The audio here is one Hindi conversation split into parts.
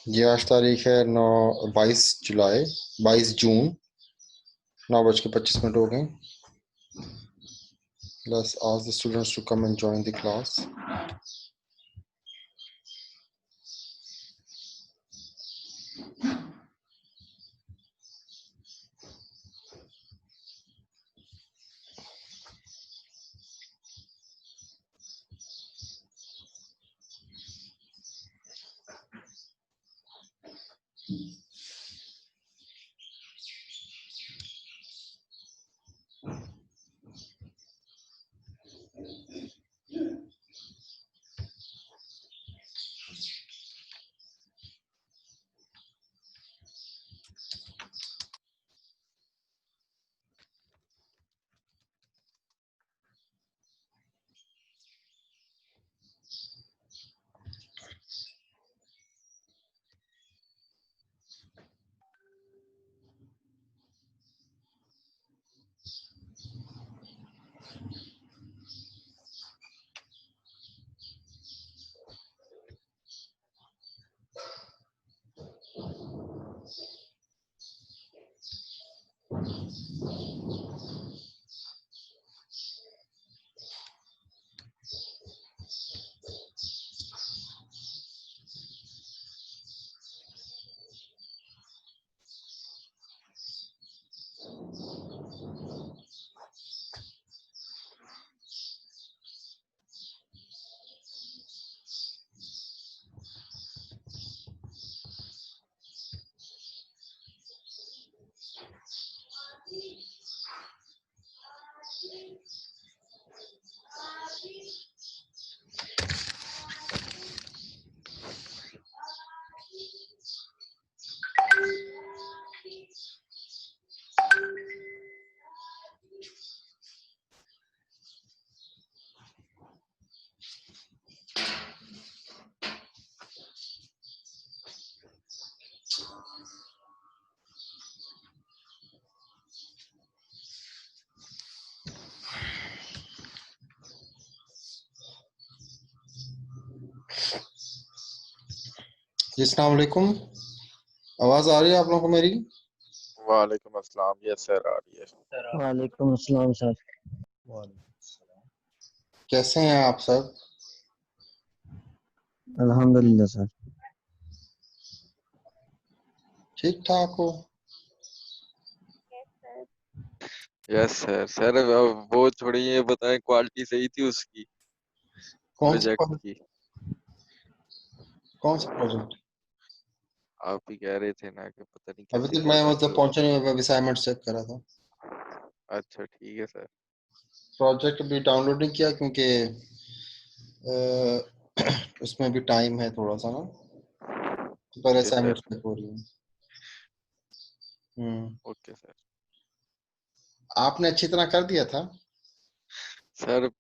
ये आज तारीख है 22 जुलाई 22 जून 9:25 हो गए. Let's ask the students to come and join the class. जी, अस्सलाम वालेकुम. आवाज आ रही है आप लोगों को मेरी? वालेकुम अस्सलाम. यस सर, आ रही है. वालेकुम अस्सलाम सर. कैसे हैं आप सब? अल्हम्दुलिल्लाह सर. ठीक ठाक हो? Yes sir. सर अब वो छोड़िए, ये बताएं क्वालिटी सही थी उसकी कौन सा प्रोजेक्ट की? प्रोजेक्ट? आप ही कह रहे थे ना कि पता नहीं अभी कैसी तक मैं क्वालिटी मतलब हो. पहुंचा नहीं, मैं असाइनमेंट चेक कर रहा था. अच्छा ठीक है सर. प्रोजेक्ट अभी डाउनलोड नहीं किया क्योंकि उसमें भी टाइम है थोड़ा सा ना, तो पहले ओके असाइनमेंट सर. चेक हो रही है. Okay sir. आपने अच्छी तरह कर दिया था? सर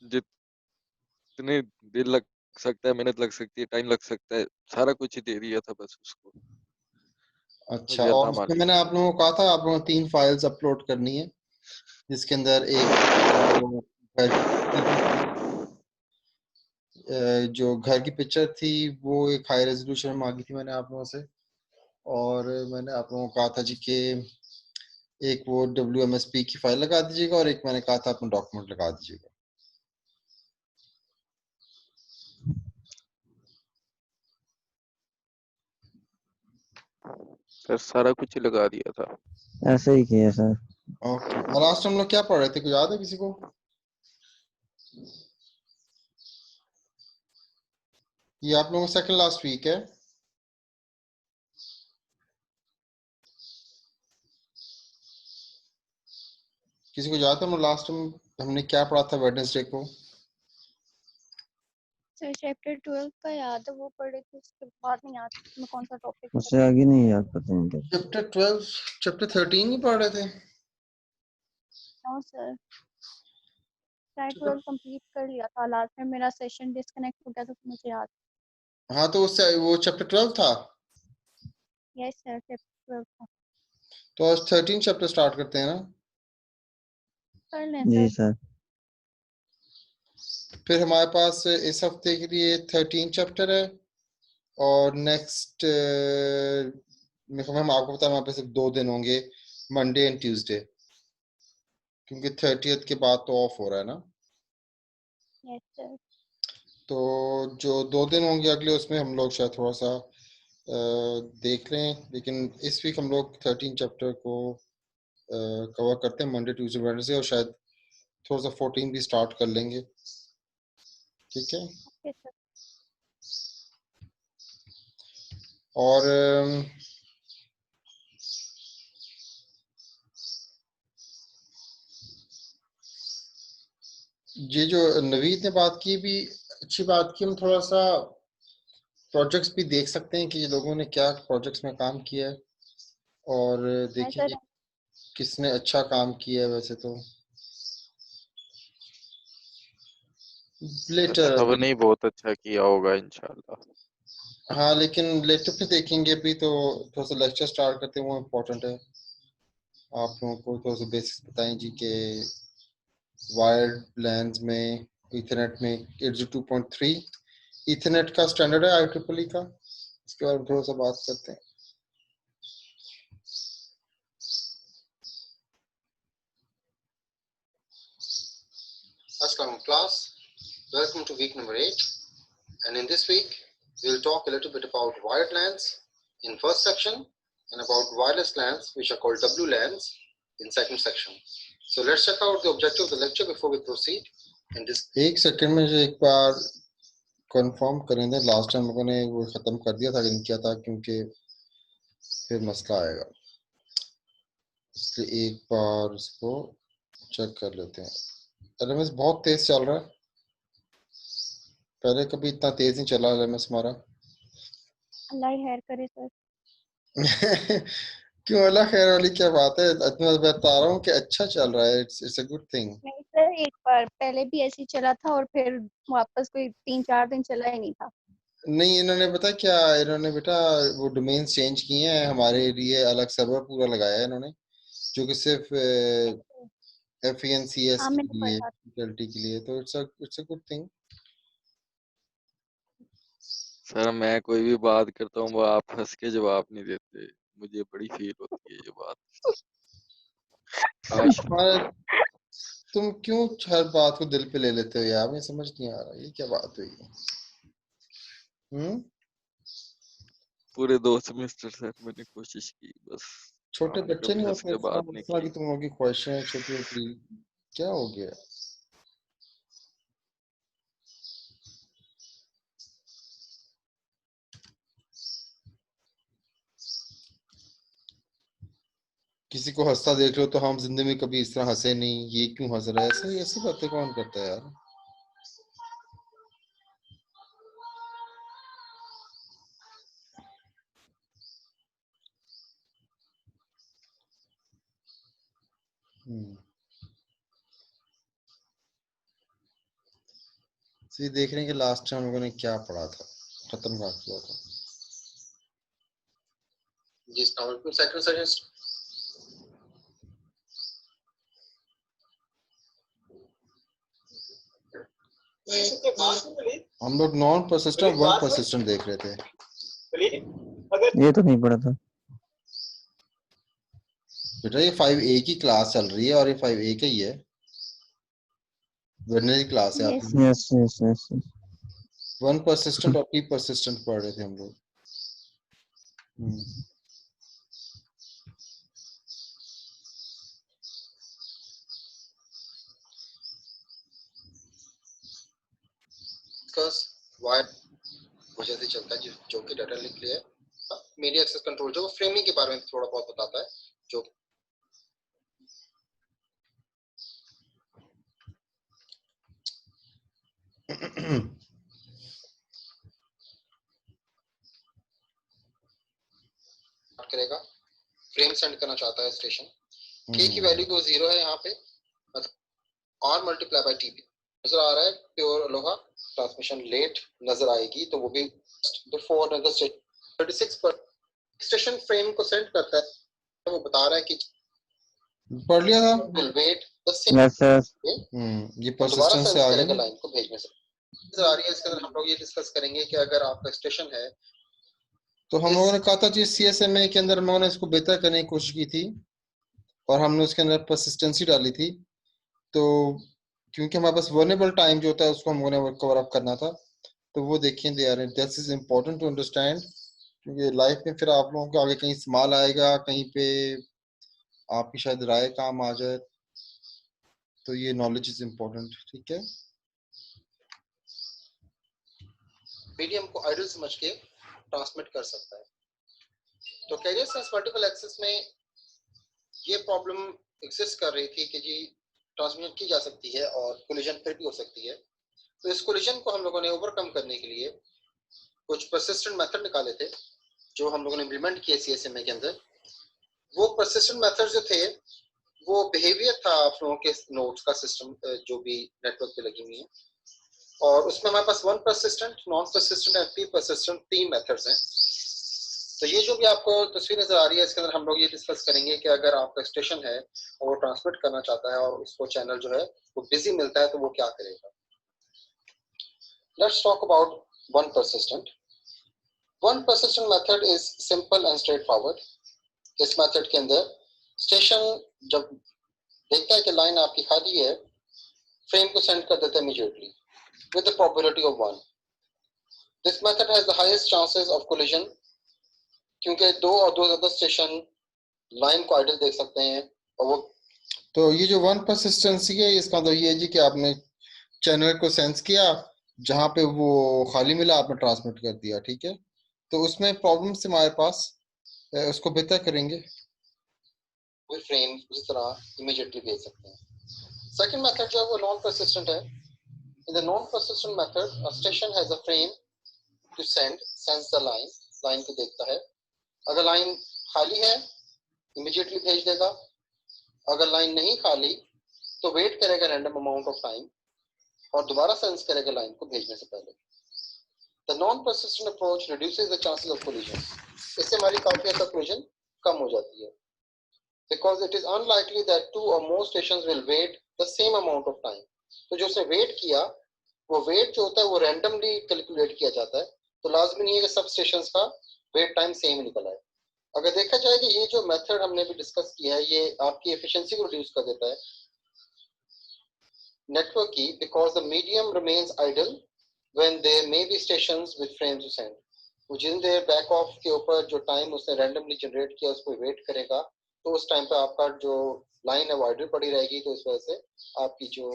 जितने दिन लग सकता है, मेहनत लग सकती है, टाइम लग सकता है, सारा कुछ ही दे दिया था बस उसको. अच्छा, बाकी और अल्लाह उसमें मालिक. मैंने आप लोगों को कहा था आप लोगों को 3 फाइल्स अपलोड करनी है, जिसके अंदर एक वो घर की पिक्चर थी, जो घर की पिक्चर थी वो एक हाई रेजोल्यूशन में मांगी थी मैंने आप लोगों से, और मैंने आप लोगों को कहा था जी कि एक वो WMSP की फाइल लगा दीजिएगा, और एक मैंने कहा था अपना डॉक्यूमेंट लगा दीजिएगा. सर सारा कुछ ही लगा दिया था. ऐसे ही किया सर. ओके. और लास्ट हम लोग क्या पढ़ रहे थे, कुछ याद है किसी को? ये आप लोगों का सेकंड लास्ट वीक है. किसी को याद है हम लास्ट टाइम हमने क्या पढ़ा था वेडनेसडे को? सर चैप्टर 12 का याद है, वो पढ़े थे, उसके बाद नहीं याद मैं कौन सा टॉपिक उससे आगे नहीं याद, पता नहीं क्या. चैप्टर 12, चैप्टर 13 ही पढ़ रहे थे. था सर. शायद 12 कंप्लीट कर लिया था, लास्ट में मेरा सेशन डिस्कनेक्ट हो गया था, तो मुझे याद. हाँ, तो उससे वो चैप्टर 12 था. यस सर, चैप्टर 12 था. तो आज 13 चैप्टर स्टार्ट करते हैं ना. कर लें जी सर. सर. फिर हमारे पास इस हफ्ते के लिए 13 चैप्टर है और नेक्स्ट हम आपको बताएं हमारे पास सिर्फ 2 दिन होंगे, मंडे एंड ट्यूसडे, क्योंकि 30th के बाद तो ऑफ हो रहा है ना। Yes sir. तो जो 2 दिन होंगे अगले उसमें हम लोग शायद थोड़ा सा देख लें, लेकिन इस वीक हम लोग 13 चैप्टर को कवर करते हैं मंडे ट्यूसडे वेडनेसडे, और शायद थोड़ा सा 14 भी स्टार्ट कर लेंगे। ठीक है। Okay sir. और ये जो नवीद ने बात की भी अच्छी बात की, हम थोड़ा सा प्रोजेक्ट्स भी देख सकते हैं कि ये लोगों ने क्या प्रोजेक्ट्स में काम किया है, और है देखेंगे सर। किसने अच्छा काम किया है। वैसे तो लेटर सबने ही बहुत अच्छा किया होगा इंशाल्लाह। हाँ, लेकिन लेटर पे देखेंगे अभी तो थोड़ा सा लेक्चर स्टार्ट करते हैं, वो इम्पोर्टेंट है। आप लोगों को थोड़ा सा बेसिक्स बताएं जी के वायर्ड लैन्स में इथरनेट में 802.3 इथरनेट का स्टैंडर्ड है IEEE का, इसके बारे में थोड़ा सा बात करते हैं। Assalamu class, welcome to week number 8, and in this week we'll talk a little bit about wired LANs in first section and about wireless LANs which are called WLANs in second section. So let's check out the objective of the lecture before we proceed. And this एक सेकंड में जो एक बार कंफर्म करें दें, लास्ट टाइम लोगों ने वो खत्म कर दिया था कि नहीं किया था, क्योंकि फिर मसला आएगा, इसलिए एक बार इसको चेक कर लेते हैं। LMS बहुत तेज चल रहा है, पहले कभी इतना तेज नहीं चला LMS हमारा। अल्लाह खैर करे सर। क्यों, अल्लाह खैर वाली क्या बात है, मैं बता रहा हूँ कि अच्छा चल रहा है, इट्स अ गुड थिंग। नहीं सर, एक बार पहले भी ऐसे ही चला था और फिर वापस कोई 3-4 दिन चला ही नहीं था। नहीं, इन्होंने पता क्या, इन्होंने बेटा वो डोमेन चेंज किए हैं, हमारे लिए अलग सर्वर पूरा लगाया है इन्होंने, जो कि सिर्फ FENCS हाँ के मैंने लिए, पढ़ा। फैकल्टी के लिए, तो it's a good thing. Sir मैं कोई भी बात करता हूँ वो आप हंस के जवाब नहीं देते, मुझे बड़ी फील होती है ये बात। काश तुम क्यों हर बात को दिल पे ले लेते हो यार, मुझे समझ नहीं आ रहा ये क्या बात हुई। पूरे 2 सेमेस्टर सर मैंने कोशिश की, बस छोटे आपने बच्चे कभी नहीं हंस होते, के इतना बात नहीं इतना की। कि तुम लोगों की ख्वाहिशें छोटी छोटी, क्या हो गया। किसी को हंसता देख लो तो हम जिंदगी में कभी इस तरह हंसे नहीं, ये क्यों हंस रहा है, ऐसे ऐसी बातें कौन करता है यार। तो ये देख रहे हैं कि लास्ट टाइम लोगों ने क्या पढ़ा था, खत्म कर किया था। जिस सेकंड सजेस्ट हम लोग नॉन परसिस्टेंट वन परसिस्टेंट देख रहे थे। ये तो नहीं पढ़ा था। बेटा ये 5A की क्लास चल रही है और ये 5A का ही है, वेडनेसडे क्लास है। यस आप yes yes yes. One persistent और पी परसिस्टेंट पढ़ रहे थे हम लोग। वायर वजह से चलता है जो कि डाटा लिंक है। मीडिया एक्सेस कंट्रोल जो फ्रेमिंग के बारे में थोड़ा बहुत बताता है, जो करेगा, फ्रेम सेंड करना चाहता है स्टेशन, के की वैल्यू को 0 है यहाँ पे, और मल्टीप्लाई बाय टीपी नजर आ रहा है, प्योर अलोहा ट्रांसमिशन लेट नजर आएगी, तो वो भी बिफोर अनदर स्टेशन 36 पर स्टेशन फ्रेम को सेंड करता है, तो वो बता रहा है कि पढ़ लिया था, विल वेट यस सर। ये परसिस्टेंस से आ गया ना लाइन को भेजने से आ रही है। इसके अंदर हम लोग ये डिस्कस करेंगे कि अगर आपका स्टेशन है तो हम लोगों ने कहा था कि CSMA के अंदर हम लोगों ने इसको बेहतर करने की कोशिश की थी और हमने उसके अंदर परसिस्टेंसी डाली थी। तो क्योंकि हमारे पास वर्नेबल टाइम जो होता है उसको हम लोगों ने कवर अप करना था, तो वो देखें they are this is important to understand, क्योंकि लाइफ में फिर आप लोगों को आगे कहीं इस्तेमाल आएगा, कहीं पे आपकी शायद राय काम आ जाए, तो ये नॉलेज इज इम्पोर्टेंट। ठीक है, मीडियम को आइडल समझ के ट्रांसमिट कर सकता है। तो कैरियर सेंस मल्टीपल एक्सेस में ये प्रॉब्लम एग्जिस्ट कर रही थी कि जी ट्रांसमिशन की जा सकती है और कोलिजन फिर भी हो सकती है। तो इस कोलिजन को हम लोगों ने ओवरकम करने के लिए कुछ परसिस्टेंट मेथड निकाले थे जो हम लोगों ने इम्प्लीमेंट किए CSMA के अंदर। वो परसिस्टेंट मेथड जो थे वो बिहेवियर था आप लोगों के नोड्स का सिस्टम जो भी नेटवर्क पे लगी हुई है, और उसमें हमारे पास one persistent, non persistent and p persistent 3 methods हैं। तो ये जो भी आपको तस्वीर नजर आ रही है इसके अंदर हम लोग ये डिस्कस करेंगे कि अगर आपका स्टेशन है और वो ट्रांसमिट करना चाहता है और उसको चैनल जो है वो बिजी मिलता है तो वो क्या करेगा। Let's talk about one persistent. One persistent method is simple and straight forward. इस मेथड के अंदर स्टेशन जब देखता है कि लाइन आपकी खाली है, फ्रेम को सेंड कर देता है immediately with the probability of 1. This method has the highest chances of collision क्योंकि दो और दो ज्यादा स्टेशन लाइन को आइडल देख सकते हैं और वो, तो ये जो वन परसिस्टेंसी है इसका मतलब ये है जी कि आपने चैनल को सेंस किया, जहां पे वो खाली मिला आपने ट्रांसमिट कर दिया। ठीक है, तो उसमें प्रॉब्लम से हमारे पास उसको बेहतर करेंगे, वो फ्रेम उसी तरह इमीडिएटली भेज सकते हैं। सेकंड मेथड जो है वो नॉन परसिस्टेंट है। In the non-persistent method, a station has a frame to sense the line, line को देखता है। अगर लाइन खाली है, immediately भेज देगा। अगर लाइन नहीं खाली, तो वेट करेगा random amount of time और दोबारा सेंस करेगा लाइन को भेजने से पहले। The non-persistent approach reduces the chances of collision. इससे हमारी काफी हद तक collision कम हो जाती है। Because it is unlikely that two or more stations will wait the same amount of time. तो जो उसने वेट किया वो वेट जो होता है वो रैंडमली कैलकुलेट किया जाता है, तो लाजमी नहीं है कि सब स्टेशंस का वेट टाइम सेम निकल आए। अगर देखा जाए कि ये जो मेथड हमने भी डिस्कस किया है ये आपकी एफिशिएंसी को रिड्यूस कर देता है नेटवर्क की, because the medium remains idle when there may be stations with frames to send. वो जिन देर बैक ऑफ के ऊपर जो टाइम उसने रैंडमली जनरेट किया उसको वेट करेगा, तो उस टाइम पे आपका जो लाइन है वो आइडल पड़ी रहेगी, तो इस वजह से आपकी जो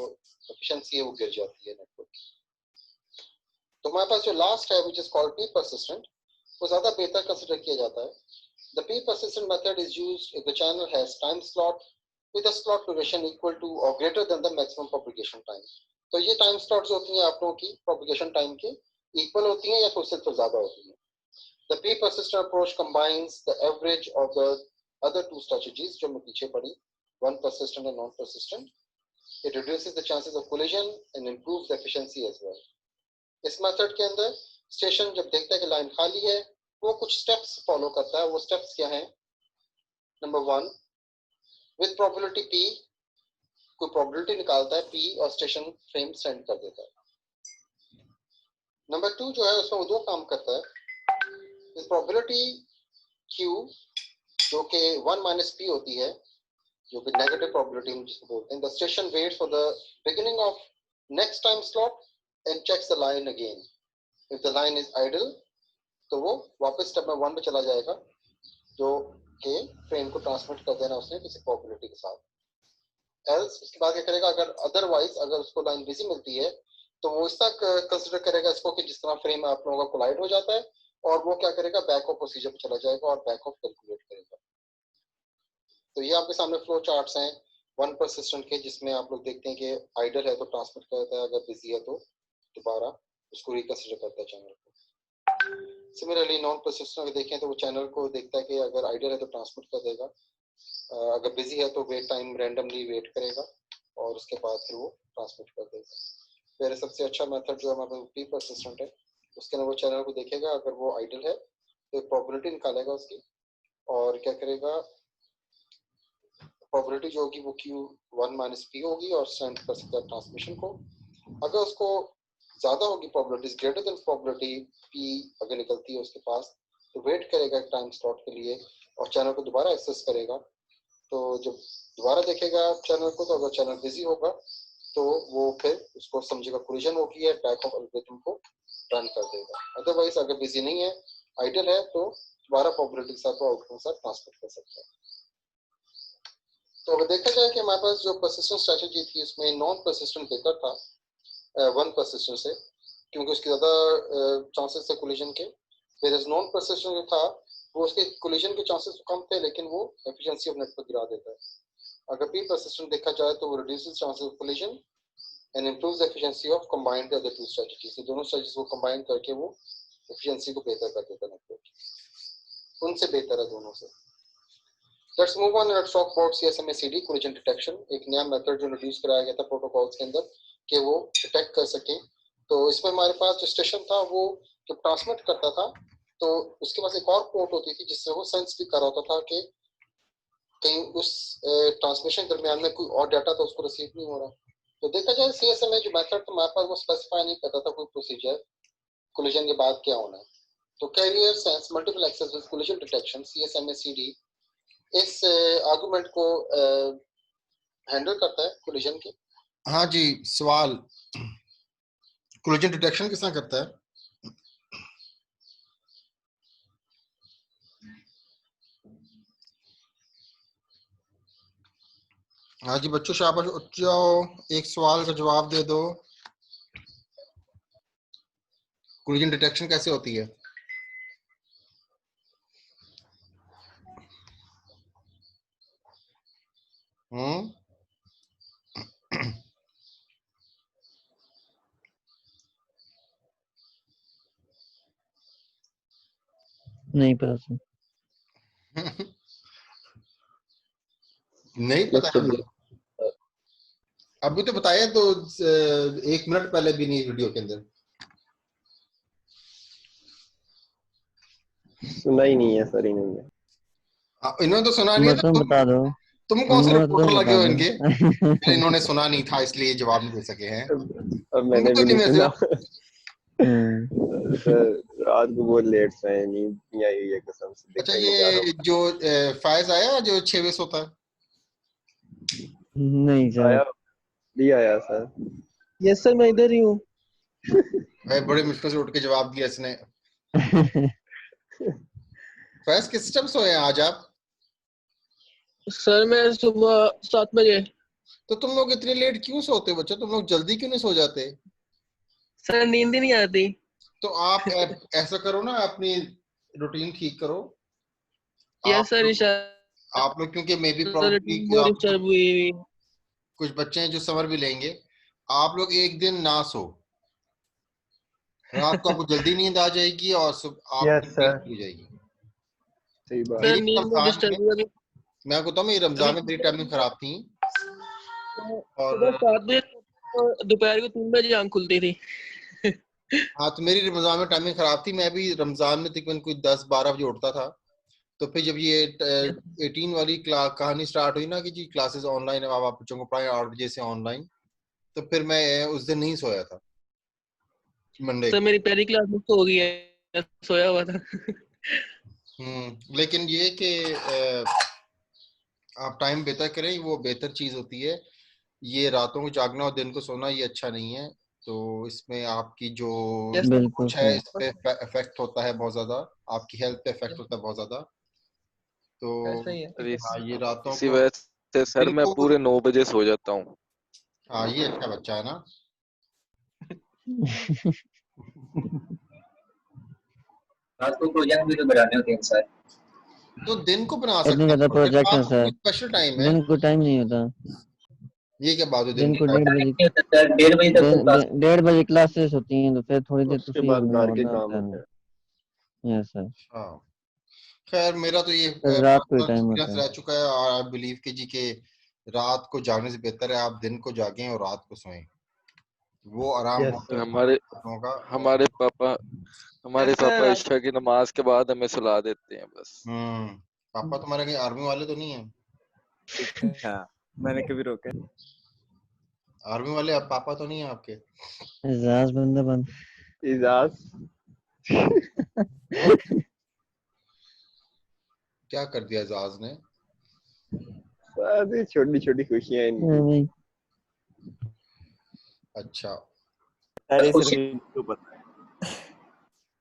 एफिशिएंसी है वो गिर जाती है नेटवर्क की। तो हमारे पास जो लास्ट है which is called p persistent, वो ज्यादा बेहतर कंसीडर किया जाता है। The p persistent method is used if the channel has time slot with a slot duration equal to और greater than the maximum propagation time. तो ये टाइम स्लॉट्स होती हैं आप लोगों की प्रोपगेशन टाइम के इक्वल होती हैं या फिर उससे तो ज्यादा होती हैं। The p persistent approach combines the average of the other two strategies जो मैं पीछे पढ़ी, one persistent and non-persistent. It reduces the chances of collision and improves the efficiency as well. इस मेथड के अंदर स्टेशन जब देखता है कि लाइन खाली है वो कुछ स्टेप्स फॉलो करता है। वो स्टेप्स क्या हैं? नंबर 1, विद प्रोबेबिलिटी P कोई प्रोबेबिलिटी निकालता है P और स्टेशन फ्रेम सेंड कर देता है। नंबर 2 जो है उसमें वो दो काम करता है। विद प्रोबेबिलिटी Q जो कि 1 - P होती है, जो कि नेगेटिव प्रोबेबिलिटी हम जिसको बोलते हैं, the station waits for the beginning of next time slot and checks the line again. If the line is idle तो वो वापस स्टेप नंबर 1 पे चला जाएगा जो कि फ्रेम को ट्रांसमिट कर देना उसने किसी प्रोबेबिलिटी के साथ। एल्स उसके बाद क्या करेगा, अगर अदरवाइज अगर उसको लाइन बिजी मिलती है तो वो इस तक कंसीडर करेगा इसको कि जिस तरह फ्रेम आप लोगों का कोलाइड हो जाता है और वो क्या करेगा बैक ऑफ प्रोसीजर पे चला जाएगा और बैक ऑफ कैलकुलेट करेगा। तो ये आपके सामने फ्लो चार्ट्स हैं वन परसिस्टेंट के, जिसमें आप लोग देखते हैं कि आइडल है तो ट्रांसमिट करता है, अगर बिजी है तो दोबारा उसको रिकंसीडर करता है चैनल को। सिमिलरली नॉन परसिस्टेंट अगर देखें तो वो चैनल को देखता है कि अगर आइडल है तो ट्रांसमिट कर देगा, अगर बिजी है तो वेट टाइम रैंडमली वेट करेगा और उसके बाद फिर वो ट्रांसमिट कर देगा। फिर सबसे अच्छा मेथड जो हमारे प्री परसिस्टेंट है उसके अंदर वो चैनल को देखेगा, अगर वो आइडल है तो प्रोबेबिलिटी निकालेगा उसकी और क्या करेगा, प्रोबेबिलिटी जो होगी वो Q1 माइनस P होगी और सेंड कर सकता है ट्रांसमिशन को। अगर उसको ज्यादा होगी probability greater than probability P अगर निकलती है उसके पास, तो वेट करेगा टाइम स्लॉट के लिए और चैनल को दोबारा एक्सेस करेगा। तो जब दोबारा देखेगा चैनल को, तो अगर चैनल बिजी होगा तो वो फिर उसको समझेगा कोलिजन हो गई है, बैक ऑफ एल्गोरिथम को रन कर देगा। अदरवाइज अगर बिजी नहीं है, आइडल है, तो दोबारा प्रोबेबिलिटी के साथ आउटपुट के साथ ट्रांसमिट कर सकता है। तो अगर देखा जाए कि हमारे पास जो परसिस्टेंट स्ट्रेटजी थी उसमें नॉन परसिस्टेंट बेहतर था वन परसिस्टेंट से, क्योंकि उसके ज्यादा चांसेस थे कोलिजन के। वेयर नॉन परसिस्टेंट जो था वो उसके कोलिजन के चांसेस तो कम थे, लेकिन वो एफिशिएंसी ऑफ नेटवर्क गिरा देता है। अगर पी परसिस्टेंट देखा जाए तो वो reduces chances of collision and improves efficiency of combined other two strategies. दोनों स्ट्रेटजीज को कंबाइन करके वो एफिशिएंसी को बेहतर कर देता है नेटवर्क की। उनसे बेहतर है दोनों से। Let's move on, let's talk about CSMA-CD collision detection. एक नया मेथड जो इंट्रोड्यूस कराया गया था प्रोटोकॉल्स के अंदर कि वो डिटेक्ट कर सके। तो इसमें हमारे पास जो स्टेशन था वो जब ट्रांसमिट करता था तो उसके पास एक और पोर्ट होती थी जिससे वो सेंस भी कर होता था कि कहीं उस ट्रांसमिशन के दरमियान में कोई और डाटा तो उसको रिसीव नहीं हो रहा। तो देखा जाए CSMA जो मेथड तो हमारे पास वो स्पेसिफाई नहीं करता था कोई प्रोसीजर कोलिजन के बाद क्या होना है। तो carrier sense multiple access with collision detection CSMA-CD इस आर्गुमेंट को हैंडल करता है कोलिजन के। हाँ जी, सवाल कोलिजन डिटेक्शन किस तरह करता है? हाँ जी बच्चों, शाबाश, उठ जाओ, एक सवाल का जवाब दे दो। कोलिजन डिटेक्शन कैसे होती है? नहीं पता सर। नहीं पता है? अभी तो बताया तो 1 मिनट पहले भी नहीं वीडियो के अंदर। सुना ही नहीं है सर, इन्होंने इन्होंने तो सुना नहीं है, तुम बता दो। तुम कौन से रिपोर्टर तुम लगे हो बता इनके? दो। इन्होंने सुना नहीं था इसलिए जवाब नहीं दे सके हैं। अब मैंने भी नहीं सुना। हम्म, सर रात को बहुत लेट से है, नींद नहीं आई हुई है कसम से। अच्छा, देखने जा रहा ये जो फायज आया जो 6 बजे सोता है? नहीं हूँ। सर। आया भी आया सर। यस सर, मैं इधर ही हूँ। भाई बड़े मुश्किल से उठ के जवाब दिया इसने। फैज किस टाइम सोए हैं आज आप? सर मैं सुबह 7 बजे। तो तुम लोग इतने लेट क्यों सोते हो बच्चों? तुम लोग जल्दी क्यों नहीं सो जाते? सर नींद ही नहीं आती। तो आप ऐसा करो ना, अपनी रूटीन ठीक करो। यस सर, आप लोग क्योंकि मे बी प्रॉब्लली डिस्टर्ब हुई। कुछ बच्चे हैं जो समर भी लेंगे। आप लोग एक दिन ना सो, रात को आपको जल्दी नींद आ जाएगी और सुबह आपको नींद हो जाएगी। सही बात। सर मेरी नींद में रमजान में, डिस्टर्ब हुआ। मैं आपको बताऊं, मेरी रमजान में मेरी टाइमिंग खराब थी और सुबह 7 बजे दोपहर को 3 बजे आँख खुलती थी। हाँ, तो मेरी रमजान में टाइमिंग खराब थी। मैं भी रमजान में तकरीबन कोई 10-12 बजे उठता था। तो फिर जब ये 18 वाली कहानी स्टार्ट हुई ना कि जी क्लासेस ऑनलाइन है, आप बच्चों को पढ़ाएं 8 बजे से ऑनलाइन, तो फिर मैं उस दिन नहीं सोया था मंडे सर मेरी पहली क्लास में हो गई है, सोया हुआ था। लेकिन ये कि आप टाइम बेहतर करें, वो बेहतर चीज होती है। ये रातों को जागना और दिन को सोना ये अच्छा नहीं है। तो इसमें आपकी जो बिल्कुल कुछ है सर। इस पे इफेक्ट होता है बहुत ज्यादा, आपकी हेल्थ पे इफेक्ट होता है बहुत ज्यादा। तो ऐसा ही है। अरे हाँ, ये रातों इसी को वजह से सर दिन मैं को, पूरे 9 बजे सो जाता हूँ। हाँ ये अच्छा बच्चा है ना। रात को प्रोजेक्ट भी तो बनाने होते हैं सर। तो दिन को बना इतने सकते ज्यादा हैं प्रोजेक्ट है आपको सर। कोई स्पेशल टाइम है? दिन को टाइम नहीं होता। ये क्या बात है? दिन को टाइम 1:30 बजे, नहीं होता सर, 1:30 बजे तक तो क्लास 1:30 बजे क्लासेस होती हैं, तो फिर थोड़ी देर तो उसके सही बाद होना घर के होना काम होता होते है। हैं। Yes sir. हाँ, खैर मेरा तो ये सर रात को ही टाइम एक्सपीरियंस होता है। रह चुका है और आई बिलीव कि जी के रात को जागने से बेहतर है आप दिन को जागें और रात को सोएं। वो आराम यस बहुत सर। हमारे होगा। हमारे पापा इशा की नमाज के बाद हमें सुला देते हैं बस। पापा तुम्हारे कहीं आर्मी वाले तो नहीं है? हाँ, मैंने कभी रोका नहीं। आर्मी वाले अब पापा तो नहीं है आपके? एजाज बंदा बंद। इजाज क्या कर दिया एजाज ने? सारी छोटी छोटी खुशियां इनकी। भाई अच्छा, अरे खुशी सर इनको पता है।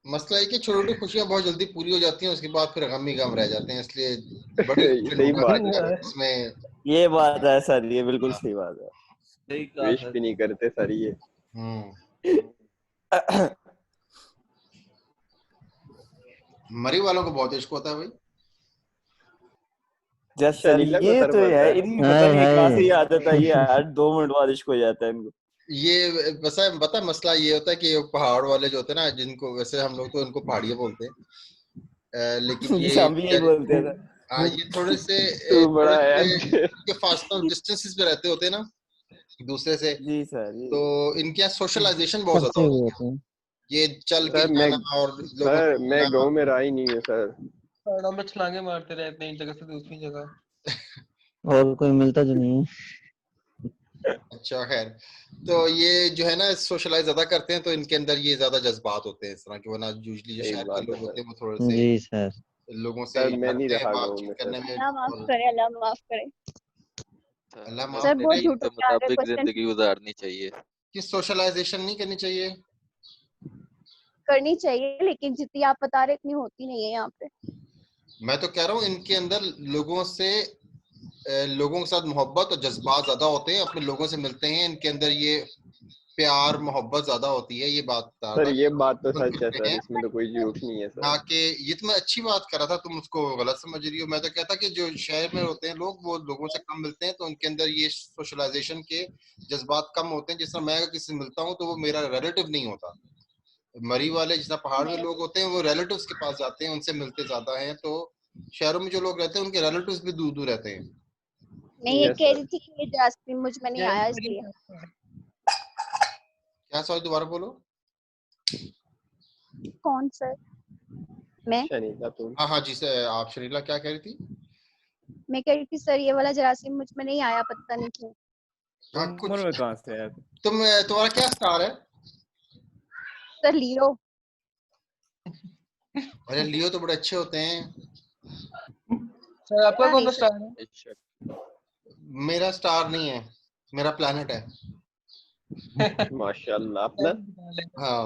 मसला है कि छोटी छोटी खुशियां बहुत जल्दी पूरी हो जाती हैं, उसके बाद फिर गम ही गम रह जाते हैं, इसलिए बड़ी खुशी सही ढूंढना बात चाहिए है, इसमें। ये बात है सर, ये बिल्कुल सही बात है। सही कहा विश सर। भी नहीं करते सर ये। मरी वालों को बहुत इश्क होता है भाई। जस्ट सर शनीला को ये सर तो पता है, है। इनकी पता हाय नहीं कहाँ से ये हाय आदत आई है यार, 2 मिनट बाद इश्क हो जाता है इनको। ये बता मसला ये होता है कि ये पहाड़ वाले जो होते हैं ना, जिनको वैसे हम लोग तो उनको पहाड़िया बोलते हैं, लेकिन जी हम भी यही बोलते हैं सर। हाँ, ये थोड़े से तू बड़ा है इनके फासलों डिस्टेंसेस पे रहते होते हैं ना दूसरे से, जी सर जी। तो इनके यहाँ सोशलाइजेशन बहुत फंसे ज्यादा हुए होता है। होते हैं। ये चल के सर मैं जाना और लोगों सर से मैं मिलना। गांव में रहा ही नहीं हूँ सर। पहाड़ों में छलांगे मारते रहते हैं एक जगह से दूसरी जगह। और कोई मिलता जो नहीं है। अच्छा खैर, तो ये जो है ना सोशलाइज ज्यादा करते हैं, तो इनके अंदर ये ज्यादा जज्बात होते हैं इस तरह के, वरना यूजली जो सही शहर के बात है लोग सर। होते हैं वो थोड़े से जी सर। लोगों से सर मैं नहीं डरते हैं रहा गांव बातचीत में करने सर। में। अल्लाह माफ और करे, अल्लाह माफ करे। अल्लाह हमें माफ सर अपने बहुत करे नीड झूठ के बता रहे मुताबिक क्वेश्चन जिंदगी गुजारनी चाहिए। कि सोशलाइजेशन नहीं करनी चाहिए। करनी चाहिए, लेकिन जितनी आप बता रहे इतनी होती नहीं है यहाँ पे। मैं तो कह रहा हूँ इनके अंदर लोगों के साथ मोहब्बत और जज्बात ज्यादा होते हैं, अपने लोगों से मिलते हैं, इनके अंदर ये प्यार मोहब्बत ज्यादा होती है, ये बात बता सर रहा ये बात तो था। सच है मिलते सर, हैं इसमें तो कोई झूठ नहीं है ना सर। कि, ये तो मैं अच्छी बात कर रहा था, तुम उसको गलत समझ रही हो। मैं तो कहता कि जो शहर में होते हैं लोग वो लोगों से कम मिलते हैं, तो उनके अंदर ये सोशलाइजेशन के जज्बात कम होते हैं। जिस तरह मैं अगर किसी से मिलता हूँ तो वो मेरा रिलेटिव नहीं होता। मरी वाले जिस तरह पहाड़ में नहीं लोग होते हैं वो रिलेटिव्स के पास जाते हैं, उनसे मिलते ज्यादा हैं, तो शहरों में जो लोग रहते हैं उनके रिलेटिव्स भी दूर दूर रहते हैं। नहीं, ये यस कह सर। रही थी कि ये जासमीन मुझ में नहीं आया इसलिए। क्या सवाल दोबारा बोलो। कौन सर? मैं शनीला तुम। हाँ हाँ जी सर, आप शरीला क्या कह रही थी? मैं कह रही थी सर ये वाला जरासीम मुझ में नहीं आया, पता नहीं क्यों। हाँ उम्र में कहाँ से है? तुम्हारा क्या स्टार है? सर लियो। अरे लियो तो बड़े अच्छे होते हैं। सर आपका पता कौन नहीं सा सर। स्टार है? मेरा स्टार नहीं है, मेरा प्लैनेट है। माशाल्लाह अपना। हाँ,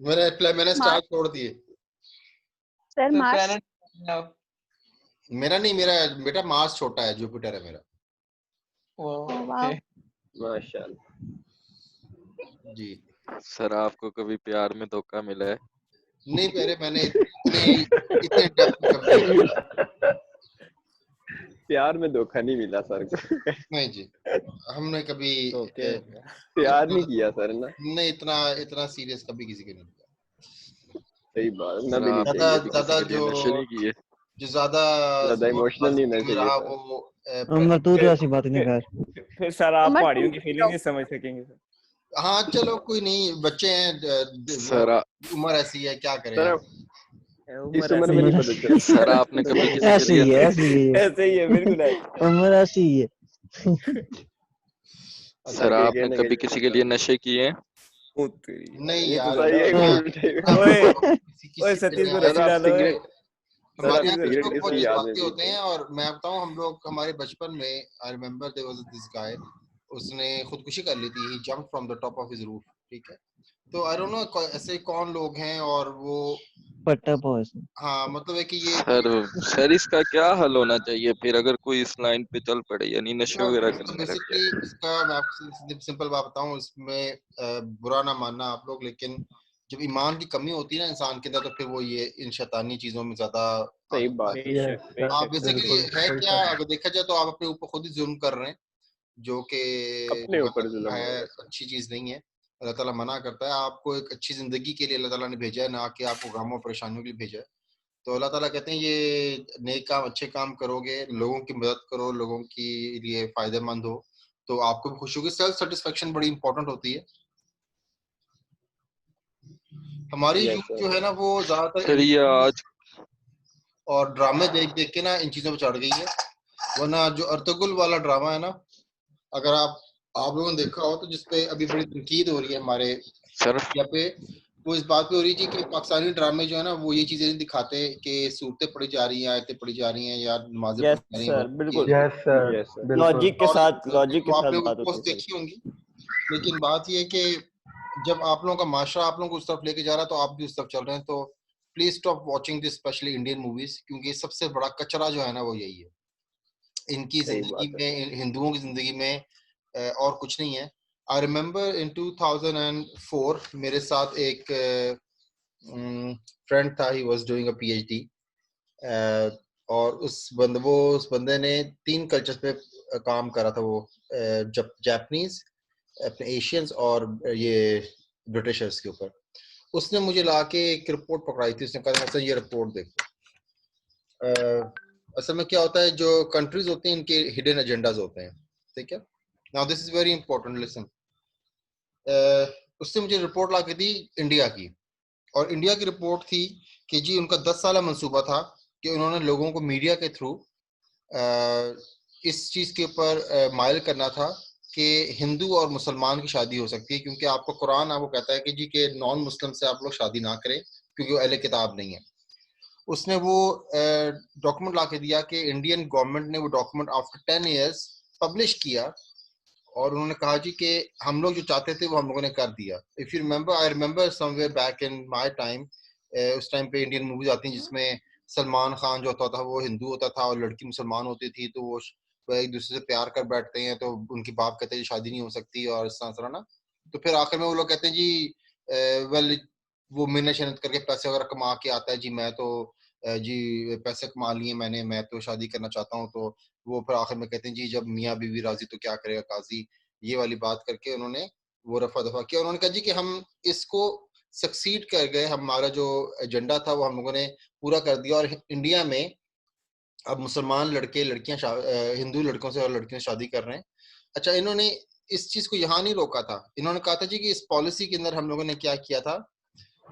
मैंने स्टार मार्स। छोड़ दिए। सर तो मार्स। प्लैनेट आप। मेरा नहीं, मेरा बेटा मार्स छोटा है, जुपिटर है मेरा। वाह। ओके। माशाल्लाह। जी सर आपको कभी प्यार में धोखा मिला है? नहीं, पहले मैंने इतने डेप्थ कभी नहीं। प्यार में धोखा नहीं मिला सर को। नहीं जी, हमने कभी ओके प्यार नहीं किया सर ना। नहीं, इतना इतना सीरियस कभी किसी के नहीं किया। सही बात ना, सर भी नहीं आपने ज्यादा चाहिए। कभी ज्यादा किसी के लिए नशे नहीं किए? जो ज्यादा ज्यादा इमोशनल नहीं होना जिंदगी में चाहिए रहा सर। वो उमर तू तो ऐसी बात नहीं कर। फिर सर आप उमर पहाड़ियों तुम की चुप फीलिंग रहो। नहीं समझ सकेंगे सर। हाँ चलो कोई नहीं, बच्चे हैं, सर उम्र ऐसी है, क्या करें सर आप। इस उम्र में नहीं उम्र पता चलता। सर आपने कभी किसी के ऐसी ही लिए है, ऐसी ही है। ऐसे ही है, बिल्कुल ऐसे। उम्र ऐसी ही है। सर आगे आपने कहने कभी का किसी के लिए नशे किए हैं? नहीं ये तो यार, सही है, इतना उल्टे। इतना ओए किसी ओए के सतीश को लिए सर रस्सी आप डालो। सिगरेट सर हमारे आप यहाँ के सिगरेट लोग बहुत किसकी याद में जज्बाती होते पीते हैं। हैं? और मैं बताऊं, हम लोग हमारे बचपन में, I remember there was this guy, उसने खुदकुशी कर ली थी। He jump from the top of his roof, ठीक है। तो आई डोंट नो ऐसे कौन लोग हैं, और वो पट्टा पॉइस। हाँ मतलब है कि ये सर इसका क्या हल होना चाहिए फिर, अगर कोई इस लाइन पे चल पड़े यानी नशे वगैरह करने लग बेसिकली जाए? इसका मैं आपको सिंपल बात बताऊं, इसमें बुरा ना मानना आप लोग, लेकिन जब ईमान की कमी होती है ना इंसान के अंदर, तो फिर वो ये इन शैतानी चीजों में ज्यादा सही आगे बात बढ़ता है। बेशक हाँ बेशक। बेसिकली है क्या, अगर देखा जाए तो आप अपने ऊपर खुद ही जुल्म कर रहे हैं, जो कि अपने ऊपर गलत जुल्म हो है, रहा है। अच्छी चीज नहीं है। अल्लाह ताला मना करता है, आपको एक अच्छी जिंदगी के लिए अल्लाह ताला ने भेजा है, ना कि आपको गमों और परेशानियों के लिए भेजा है। तो अल्लाह ताला कहते हैं ये नेक काम, अच्छे काम करोगे, लोगों की मदद करो, लोगों के लिए फायदेमंद हो, तो आपको भी खुशी होगी। सेल्फ सेटिस्फेक्शन बड़ी इंपॉर्टेंट होती है। हमारी यस यूथ सर। जो है ना वो ज्यादातर सर ये आज और ड्रामे देख देख के ना इन चीजों पर चढ़ गई है। वरना जो अर्तुगरुल वाला ड्रामा है ना, अगर आप लोगों ने देखा हो तो जिसपे अभी बड़ी तनकीद हो रही है हमारे सर यहाँ पे, वो इस बात पे हो रही है कि पाकिस्तानी ड्रामे जो है ना वो ये चीजें नहीं दिखाते कि सूरतें पढ़ी जा रही हैं, आयतें पढ़ी जा रही हैं या नमाजें यस पढ़ी जा रही हैं, सर, वक्त बिल्कुल। की यस सर, यस सर, बिल्कुल। लॉजिक के साथ तो आपने वो बात होती पोस्ट है सर। देखी होंगी। लेकिन बात ये है कि जब आप लोगों का माशरा आप लोगों को उस तरफ लेके जा रहा है तो आप भी उस तरफ चल रहे हैं, तो please stop watching this, specially Indian movies, क्योंकि सबसे बड़ा कचरा जो है ना वो यही है इनकी सही जिंदगी बात है। में, हिंदुओं की जिंदगी में, और कुछ नहीं है। आई रिमेम्बर इन 2004 मेरे साथ एक फ्रेंड था, he was doing a PhD, और उस बंदे ने 3 कल्चर्स पे काम करा था। वो जापानीज, अपने एशियंस और ये ब्रिटिशर्स के ऊपर। उसने मुझे लाके एक रिपोर्ट पकड़ाई थी, उसने कहा था ये रिपोर्ट देखो। असल में क्या होता है, जो कंट्रीज होती हैं इनके हिडन एजेंडाज होते हैं, ठीक है। Now this is very important, listen. उसने मुझे रिपोर्ट ला के दी इंडिया की, और इंडिया की रिपोर्ट थी कि जी उनका 10 साल मंसूबा था कि उन्होंने लोगों को मीडिया के थ्रू इस चीज के ऊपर माइल करना था कि हिंदू और मुसलमान की शादी हो सकती है, क्योंकि आपको कुरान आपको कहता है कि जी के नॉन मुस्लिम से आप लोग शादी ना करें क्योंकि वो अहले किताब नहीं है। उसने वो डॉक्यूमेंट ला के दिया कि इंडियन गवर्नमेंट ने वो डॉक्यूमेंट आफ्टर 10 इयर्स पब्लिश किया, और उन्होंने कहा जी कि हम लोग जो चाहते थे वो हम लोगों ने कर दिया। If you remember, I remember somewhere back in my time, उस टाइम पे इंडियन मूवीज आती हैं जिसमें सलमान खान जो होता था वो हिंदू होता था और लड़की मुसलमान होती थी, तो वो एक दूसरे से प्यार कर बैठते हैं, तो उनके बाप कहते हैं शादी नहीं हो सकती और इस तरह ना। तो फिर आखिर में वो लोग कहते हैं जी वेल, वो मेहनत शहनत करके पैसे वगैरह कमा के आता है जी, मैं तो जी पैसे कमा लिए मैंने, मैं तो शादी करना चाहता हूँ। तो वो फिर आखिर में कहते हैं जी जब मियाँ बीवी राजी तो क्या करेगा काजी, ये वाली बात करके उन्होंने वो रफा दफा किया। उन्होंने कहा जी कि हम इसको सक्सीड कर गए, हमारा जो एजेंडा था वो हम लोगों ने पूरा कर दिया, और इंडिया में अब मुसलमान लड़के लड़कियां हिंदू लड़कों से और लड़कियों से शादी कर रहे हैं। अच्छा, इन्होंने इस चीज को यहाँ नहीं रोका था, इन्होंने कहा था जी कि इस पॉलिसी के अंदर हम लोगों ने क्या किया था,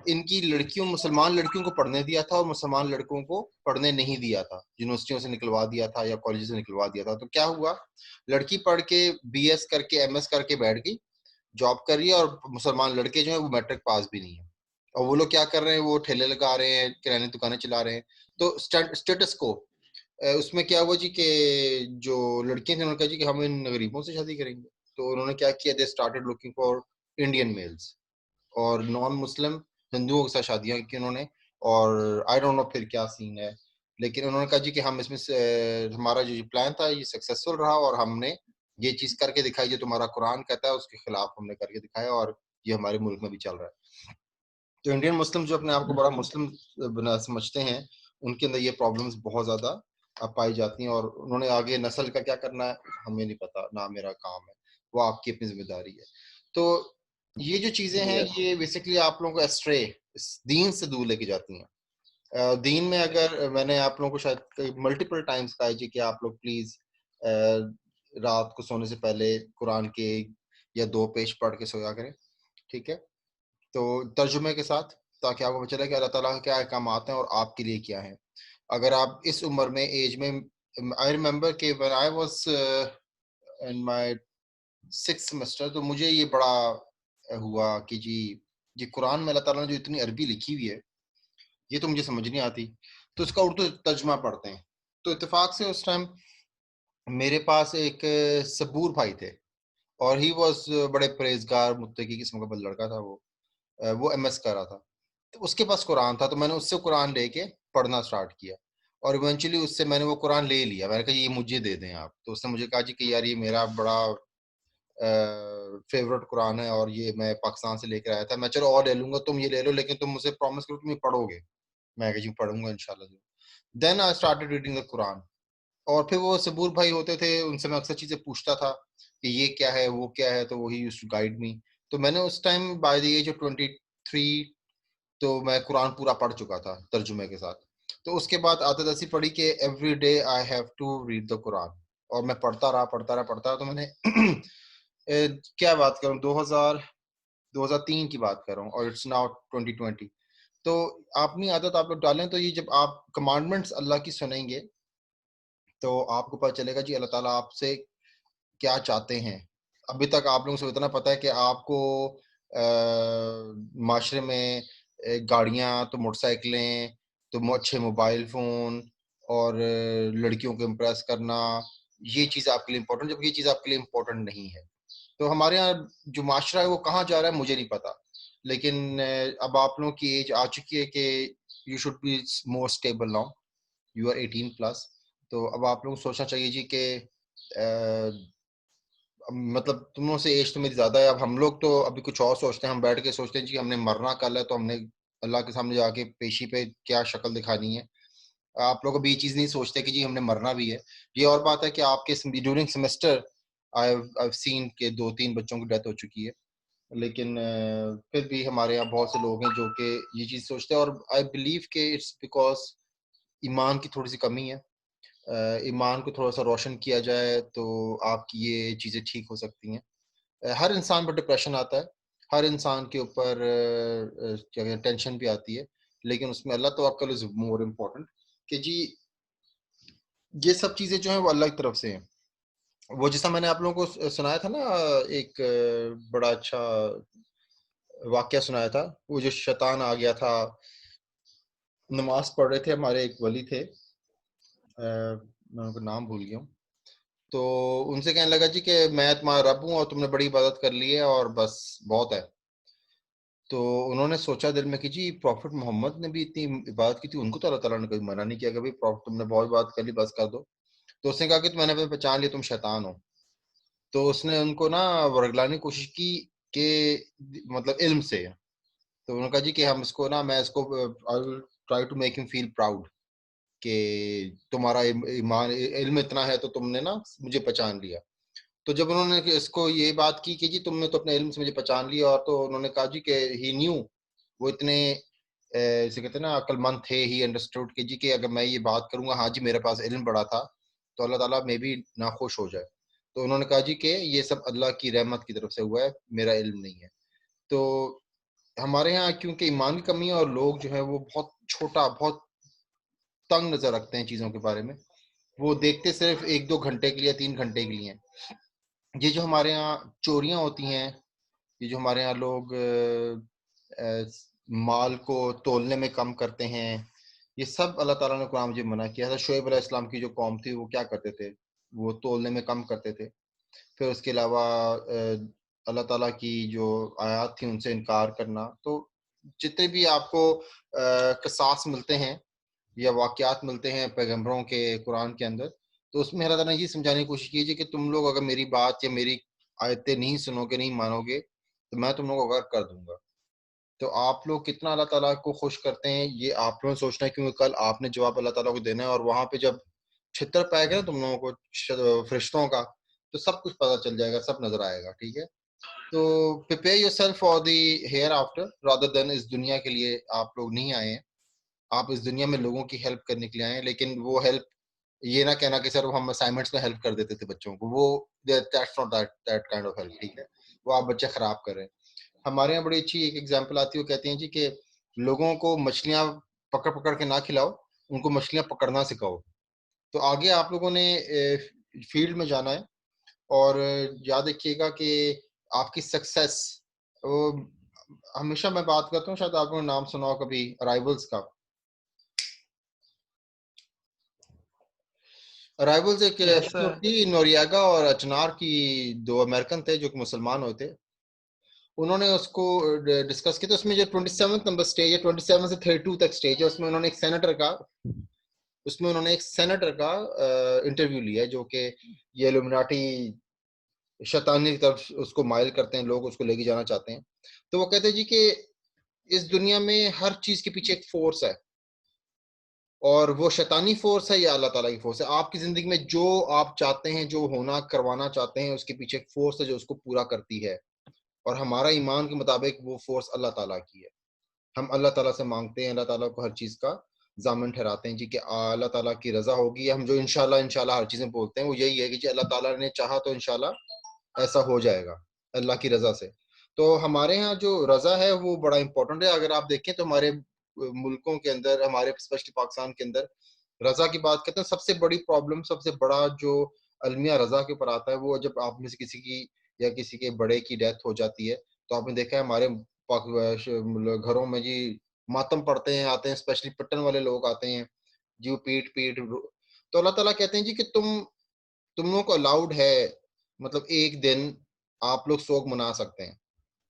इनकी लड़कियों, मुसलमान लड़कियों को पढ़ने दिया था और मुसलमान लड़कों को पढ़ने नहीं दिया था, यूनिवर्सिटियों से निकलवा दिया था या कॉलेज से निकलवा दिया था। तो क्या हुआ, लड़की पढ़ के बीएस करके एमएस करके बैठ गई, जॉब कर रही है, और मुसलमान लड़के जो है वो मैट्रिक पास भी नहीं है, और वो लोग क्या कर रहे हैं, वो ठेले लगा रहे हैं, किराने दुकानें चला रहे हैं। तो स्टेटस को उसमें क्या हुआ जी कि जो लड़कियां थी उन्होंने कहा जी कि हम इन गरीबों से शादी करेंगे। तो उन्होंने क्या किया, they started looking for Indian males, और नॉन मुस्लिम हिंदुओं के साथ शादियां की उन्होंने। और आई डोंट नो फिर क्या सीन है, लेकिन उन्होंने कहा जी कि हम इसमें से हमारा जो प्लान था ये सक्सेसफुल रहा, और हमने ये चीज करके दिखाई जो तुम्हारा कुरान कहता है उसके खिलाफ हमने करके दिखाया, और ये हमारे मुल्क में भी चल रहा है। तो इंडियन मुस्लिम जो अपने आप को बड़ा मुस्लिम बना समझते हैं, उनके अंदर ये प्रॉब्लम्स बहुत ज्यादा पाई जाती हैं, और उन्होंने आगे नस्ल का क्या करना है हमें नहीं पता, ना मेरा काम है, वो आपकी अपनी जिम्मेदारी है। तो ये जो चीजें हैं यस ये बेसिकली आप लोगों को एस्ट्रे, दीन से दूर लेके जाती हैं। दीन में अगर मैंने आप लोगों को शायद मल्टीपल टाइम्स कहा है जी कि आप लोग प्लीज रात को सोने से पहले कुरान के या 2 पेज पढ़ के सोया करें, ठीक है, तो तर्जुमे के साथ, ताकि आपको पता चले कि अल्लाह ताला के क्या अहकाम हैं और आपके लिए क्या है। अगर आप इस उम्र में, एज में, आई रिमेम्बर कि when I was in my 6th semester, तो मुझे ये बड़ा हुआ कि जी कुरान में अल्लाह ताला ने जो इतनी अरबी लिखी हुई है ये तो मुझे समझ नहीं आती, तो इसका उर्दू तर्जुमा पढ़ते हैं। तो इत्तेफाक से उस टाइम मेरे पास एक सबूर भाई थे, और ही वाज बड़े परहेजगार मुत्तकी किस्म का लड़का था, वो एमएस कर रहा था। तो उसके पास कुरान था, तो मैंने उससे कुरान लेके पढ़ना स्टार्ट किया, और इवेंचुअली उससे मैंने वो कुरान ले लिया। मैंने कहा ये मुझे दे दें आप, तो उसने मुझे कहा जी कि यार ये मेरा बड़ा फेवरेट कुरान है और ये मैं पाकिस्तान से लेकर आया था, मैं चलो और ले लूंगा, तुम ये ले लो लेकिन तुम मुझे प्रॉमिस करो तुम ये पढ़ोगे। मैं कहा जी पढ़ूंगा इंशाल्लाह। Then I started reading the Quran, और फिर वो सबूर भाई होते थे, उनसे मैं अक्सर चीजें पूछता था कि ये क्या है वो क्या है, तो वही यूज्ड टू गाइड मी। तो मैंने उस time by the age of 23 तो मैं कुरान पूरा पढ़ चुका था तर्जुमे के साथ। तो उसके बाद आदत ऐसी पड़ी कि every day I have to read the Quran, और मैं पढ़ता रहा। तो मैंने क्या बात करूं, 2003 की बात कर रहा हूँ, और इट्स नाउ 2020। तो अपनी आदत आप लोग डालें, तो ये जब आप कमांडमेंट्स अल्लाह की सुनेंगे तो आपको पता चलेगा जी अल्लाह ताला आपसे क्या चाहते हैं। अभी तक आप लोगों से इतना पता है कि आपको माशरे में गाड़ियाँ, तो मोटरसाइकिलें, तो अच्छे मोबाइल फ़ोन और लड़कियों को इम्प्रेस करना, ये चीज़ आपके लिए इम्पोर्टेंट, जबकि ये चीज़ आपके लिए इम्पोर्टेंट नहीं है। तो हमारे यहाँ जो माशरा है वो कहाँ जा रहा है मुझे नहीं पता, लेकिन अब आप लोगों की एज आ चुकी है कि you should be more stable now, you are 18 plus. तो अब आप लोगों को सोचना चाहिए जी कि मतलब तुम लोगों से एज तो मेरी ज्यादा है। अब हम लोग तो अभी कुछ और सोचते हैं, हम बैठ के सोचते हैं जी हमने मरना कल है, तो हमने अल्लाह के सामने जाके पेशी पे क्या शक्ल दिखानी है। आप लोग अभी ये चीज नहीं सोचते कि जी हमने मरना भी है। ये और बात है कि आपके ड्यूरिंग सेमेस्टर आई सीन के 2-3 बच्चों की डेथ हो चुकी है, लेकिन फिर भी हमारे यहाँ बहुत से लोग हैं जो कि ये चीज सोचते हैं, और आई बिलीव कि इट्स बिकॉज ईमान की थोड़ी सी कमी है। ईमान को थोड़ा सा रोशन किया जाए तो आपकी ये चीज़ें ठीक हो सकती हैं। हर इंसान पर डिप्रेशन आता है, हर इंसान के ऊपर क्या कहते हैं टेंशन भी आती है, लेकिन उसमें अल्लाह तवक्कुल इज मोर इम्पोर्टेंट कि जी ये सब चीज़ें जो हैं वो अल्लाह की तरफ से हैं। वो जैसा मैंने आप लोगों को सुनाया था ना, एक बड़ा अच्छा वाकया सुनाया था, वो जो शैतान आ गया था, नमाज पढ़ रहे थे, हमारे एक वली थे, मैं उनका नाम भूल गया हूँ। तो उनसे कहने लगा जी कि मैं तुम्हारा रब हूँ और तुमने बड़ी इबादत कर ली है और बस बहुत है। तो उन्होंने सोचा दिल में कि जी प्रॉफिट मोहम्मद ने भी इतनी इबादत की थी, उनको तो अल्लाह ताला ने कभी मना नहीं किया कि भाई प्रॉफिट तुमने बहुत इबादत कर ली, बस कर दो। तो उसने कहा कि तो मैंने पहचान लिया तुम शैतान हो। तो उसने उनको ना वर्गलाने की कोशिश की कि मतलब इल्म से। तो उन्होंने कहा जी कि हम इसको ना, मैं इसको I will try to make him feel proud कि तुम्हारा ईमान इल्म इतना है तो तुमने ना मुझे पहचान लिया। तो जब उन्होंने इसको ये बात की कि जी तुमने तो अपने इल्म से मुझे पहचान लिया, और तो उन्होंने कहा जी कि ही न्यू, वो इतने इसे कहते हैं ना अक्लमंद थे, ही अंडरस्टूड कि जी कि अगर मैं ये बात करूंगा हाँ जी मेरे पास इल्म बड़ा था, तो अल्लाह ताला मे भी नाखुश हो जाए। तो उन्होंने कहा जी कि ये सब अल्लाह की रहमत की तरफ से हुआ है, मेरा इल्म नहीं है। तो हमारे यहाँ क्योंकि ईमान की कमी है और लोग जो है वो बहुत छोटा, बहुत तंग नजर रखते हैं चीजों के बारे में, वो देखते सिर्फ 1-2 घंटे के लिए, 3 घंटे के लिए हैं। ये जो हमारे यहाँ चोरियां होती हैं, ये जो हमारे यहाँ लोग माल को तोलने में कम करते हैं, ये सब अल्लाह ताला ने कुरान में मना किया था। शुएब अलैहिस्सलाम की जो कौम थी वो क्या करते थे, वो तोलने में कम करते थे। फिर उसके अलावा अल्लाह ताला की जो आयत थी उनसे इनकार करना। तो जितने भी आपको कसास मिलते हैं या वाक़यात मिलते हैं पैगंबरों के कुरान के अंदर, तो उसमें अल्लाह ताला ने ये समझाने की कोशिश की है कि तुम लोग अगर मेरी बात या मेरी आयतें नहीं सुनोगे, नहीं मानोगे, तो मैं तुम लोगों को गर्क कर दूंगा। तो आप लोग कितना अल्लाह ताला को खुश करते हैं ये आप लोगों ने सोचना है, क्योंकि कल आपने जवाब अल्लाह ताला को देना है, और वहां पे जब छितर पाएगा ना तुम लोगों को फरिश्तों का, तो सब कुछ पता चल जाएगा, सब नजर आएगा। ठीक है, तो prepare yourself for the hereafter rather than इस दुनिया के लिए आप लोग नहीं आए हैं। आप इस दुनिया में लोगों की हेल्प करने के लिए आए हैं, लेकिन वो हेल्प ये ना कहना कि सर हम असाइनमेंट्स में हेल्प कर देते थे बच्चों को, वो that's not that kind of help. ठीक है, वो आप बच्चे खराब कर रहे हैं। हमारे यहाँ बड़ी अच्छी एक एग्जांपल आती है, वो कहती हैं जी कि लोगों को मछलियां पकड़ पकड़ के ना खिलाओ, उनको मछलियां पकड़ना सिखाओ। तो आगे आप लोगों ने फील्ड में जाना है, और याद रखिएगा कि आपकी सक्सेस, वो हमेशा मैं बात करता हूँ, शायद आपने नाम सुना हो कभी अराइवल्स का। अराइवल्स एक यस एपिसोड सर। थी, नोरियागा और अचनार की, दो अमेरिकन थे जो कि मुसलमान होते। उन्होंने उसको डिस्कस किया, तो उसमें जो 27 नंबर स्टेज है, 27 से 32 तक स्टेज है, उसमें उन्होंने एक सेनेटर का इंटरव्यू लिया है, जो कि ये इल्यूमिनाटी शैतानी की तरफ उसको माइल करते हैं, लोग उसको लेके जाना चाहते हैं। तो वो कहते हैं जी कि इस दुनिया में हर चीज के पीछे एक फोर्स है, और वो शैतानी फोर्स है या अल्लाह ताला की फोर्स है। आपकी जिंदगी में जो आप चाहते हैं, जो होना करवाना चाहते हैं, उसके पीछे एक फोर्स है जो उसको पूरा करती है, और हमारा ईमान के मुताबिक वो फोर्स अल्लाह ताला की है। हम अल्लाह ताला से मांगते हैं, अल्लाह ताला को हर चीज का जामिन ठहराते हैं जी कि अल्लाह ताला की रजा होगी। हम जो इंशाल्लाह इंशाल्लाह हर चीजें बोलते हैं वो यही है कि जी अल्लाह ताला ने चाहा तो इंशाल्लाह ऐसा हो जाएगा अल्लाह की रजा से। तो हमारे यहाँ जो रजा है वो बड़ा इंपॉर्टेंट है। अगर आप देखें तो हमारे मुल्कों के अंदर, हमारे स्पेशली पाकिस्तान के अंदर रजा की बात करते हैं, सबसे बड़ी प्रॉब्लम, सबसे बड़ा जो अलमिया रजा के ऊपर आता है वो जब आप में से किसी की या किसी के बड़े की डेथ हो जाती है, तो आपने देखा है हमारे घरों में जी मातम पढ़ते हैं, आते हैं, स्पेशली पट्टन वाले लोग आते हैं जी, वो पीट पीट तो अल्लाह ताला कहते हैं जी कि तुम लोगों को अलाउड है, मतलब एक दिन आप लोग सोग मना सकते हैं,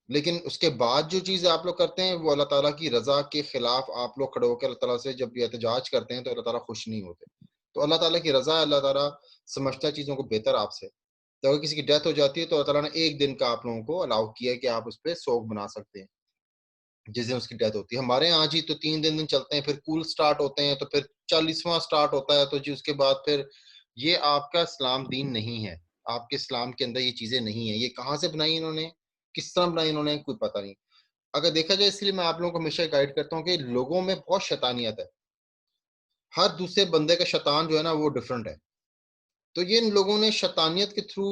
लेकिन उसके बाद जो चीज़ आप लोग करते हैं वो अल्लाह ताला की रजा के खिलाफ आप लोग खड़े होकर अल्लाह ताला से जब ये एहतजाज करते हैं तो अल्लाह ताला खुश नहीं होते। तो अल्लाह ताला की रजा, अल्लाह ताला समझता है चीज़ों को बेहतर आपसे। तो अगर किसी की डेथ हो जाती है तो अल्लाह ताला ने एक दिन का आप लोगों को अलाउ किया है कि आप उस पे सोग मना सकते हैं, जिस दिन उसकी डेथ होती है। हमारे यहाँ जी तो 3 दिन चलते हैं, फिर कूल स्टार्ट होते हैं, तो फिर 40वां स्टार्ट होता है, तो जी उसके बाद फिर ये आपका इस्लाम दीन नहीं है। आपके इस्लाम के अंदर ये चीज़ें नहीं है। ये कहाँ से बनाई इन्होंने, किस तरह बनाई इन्होंने, कोई पता नहीं। अगर देखा जाए, इसलिए मैं आप लोगों को हमेशा गाइड करता हूँ कि लोगों में बहुत शैतानियत है। हर दूसरे बंदे का शैतान जो है ना वो डिफरेंट है। तो ये इन लोगों ने शैतानियत के थ्रू,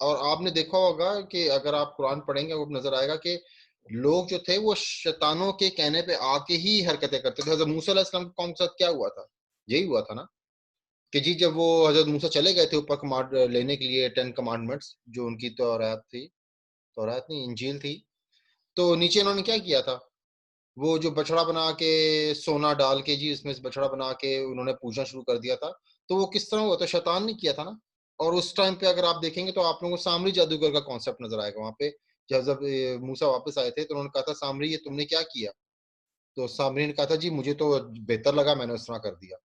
और आपने देखा होगा कि अगर आप कुरान पढ़ेंगे आपको नजर आएगा कि लोग जो थे वो शैतानों के कहने पे आके ही हरकतें करते थे। हजरत मूसा अलैहि सलाम के कौम के साथ क्या हुआ था? यही हुआ था ना कि जी जब वो हजरत मूसा चले गए थे ऊपर कमांड लेने के लिए 10 कमांडमेंट्स, जो उनकी तौरात थी, तौरात नहीं इंजील थी, तो नीचे इन्होंने क्या किया था? वो जो बछड़ा बना के सोना डाल के जी इसमें से बछड़ा बना के उन्होंने पूजना शुरू कर दिया था। तो वो किस तरह हुआ था? शैतान ने किया था ना। और उस टाइम पे अगर आप देखेंगे तो आप लोगों को सामरी जादूगर का कॉन्सेप्ट नजर आएगा वहां पे। जब मूसा वापस आए थे तो उन्होंने कहा था सामरी ये तुमने क्या किया? तो सामरी ने कहा था जी मुझे तो बेहतर लगा, मैंने उस तरह कर दिया।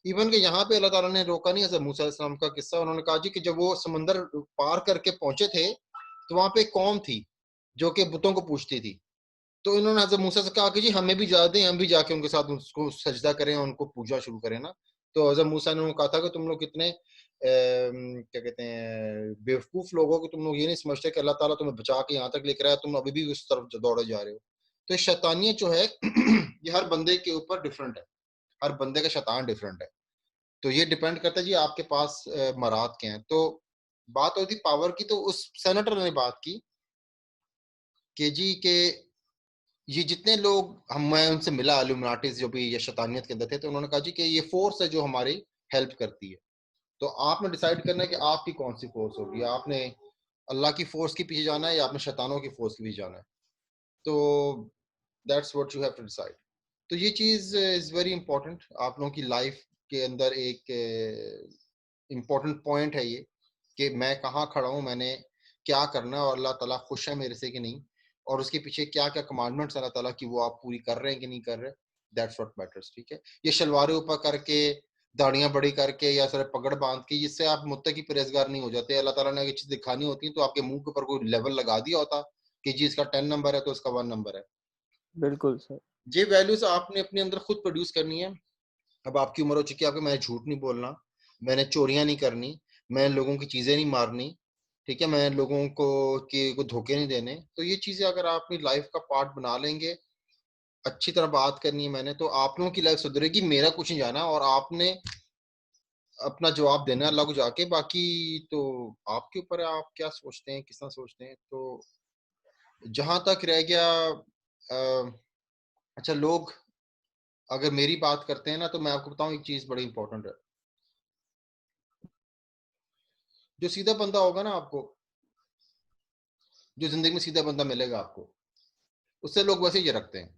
इवन कि यहाँ पे अल्लाह ताला ने रोका नहीं। हज़रत मूसा अलैहिस्सलाम का किस्सा उन्होंने कहा जी कि जब वो समंदर पार करके पहुंचे थे तो वहां पे एक कौम थी जो कि बुतों को पूछती थी। तो इन्होंने हज़रत मूसा से कहा कि जी हमें भी जा दें, हम भी जाके उनके साथ उसको सजदा करें और उनको पूजा शुरू करें ना। तो हज़रत मूसा ने उन्हें कहा था कि तुम लोग कितने क्या कहते हैं बेवकूफ लोग हो कि तुम लोग ये नहीं समझते कि अल्लाह ताला तुम्हें बचा के यहाँ तक लेकर आया, तुम अभी भी उस तरफ दौड़े जा रहे हो। तो शैतानियत जो है ये हर बंदे के ऊपर डिफरेंट है, हर बंदे का शैतान डिफरेंट है। तो ये डिपेंड करता है जी आपके पास मराद क्या हैं। तो बात होती पावर की, तो उस सेनेटर ने बात की कि जी के ये जितने लोग मैं उनसे मिला इल्यूमिनाटीज जो भी ये शैतानियत के अंदर थे, तो उन्होंने कहा जी कि ये फोर्स है जो हमारी हेल्प करती है। तो आपने डिसाइड करना है कि आपकी कौन सी फोर्स होगी, आपने अल्लाह की फोर्स के पीछे जाना है या आपने शैतानों की फोर्स के पीछे जाना है। तो that's what you have to decide. तो ये चीज इज वेरी इंपॉर्टेंट आप लोगों की लाइफ के अंदर, एक इम्पोर्टेंट पॉइंट है ये कि मैं कहाँ खड़ा हूँ, मैंने क्या करना है और अल्लाह ताला खुश है मेरे से कि नहीं, और उसके पीछे क्या क्या कमांडमेंट्स अल्लाह ताला की वो आप पूरी कर रहे हैं कि नहीं कर रहे। That's what matters. ठीक है, ये शलवारें ऊपर करके, दाढ़ियां बड़ी करके या सिर्फ पगड़ बांध के, इससे आप मुत्तकी परहेजगार नहीं हो जाते। अल्लाह ताला ने अगर चीज दिखानी होती तो आपके मुंह के ऊपर कोई लेवल लगा दिया होता कि जी इसका 10 नंबर है तो इसका 1 नंबर है। बिल्कुल सर। ये वैल्यूज आपने अपने अंदर खुद प्रोड्यूस करनी है। अब आपकी उम्र हो चुकी है, आपको मैंने झूठ नहीं बोलना, मैंने चोरियां नहीं करनी, मैं लोगों की चीजें नहीं मारनी, ठीक है, मैं लोगों को धोखे नहीं देने। तो ये चीजें अगर आप अपनी लाइफ का पार्ट बना लेंगे, अच्छी तरह बात करनी है मैंने, तो आप लोगों की लाइफ सुधरेगी, मेरा कुछ नहीं जाना। और आपने अपना जवाब देना है अल्लाह को जाके, बाकी तो आपके ऊपर है, आप क्या सोचते हैं, किस तरह सोचते हैं। तो जहां तक रह गया अच्छा, लोग अगर मेरी बात करते हैं ना, तो मैं आपको बताऊं एक चीज बड़ी इंपॉर्टेंट है। जो सीधा बंदा होगा ना आपको, जो जिंदगी में सीधा बंदा मिलेगा आपको, उससे लोग वैसे ही रखते हैं।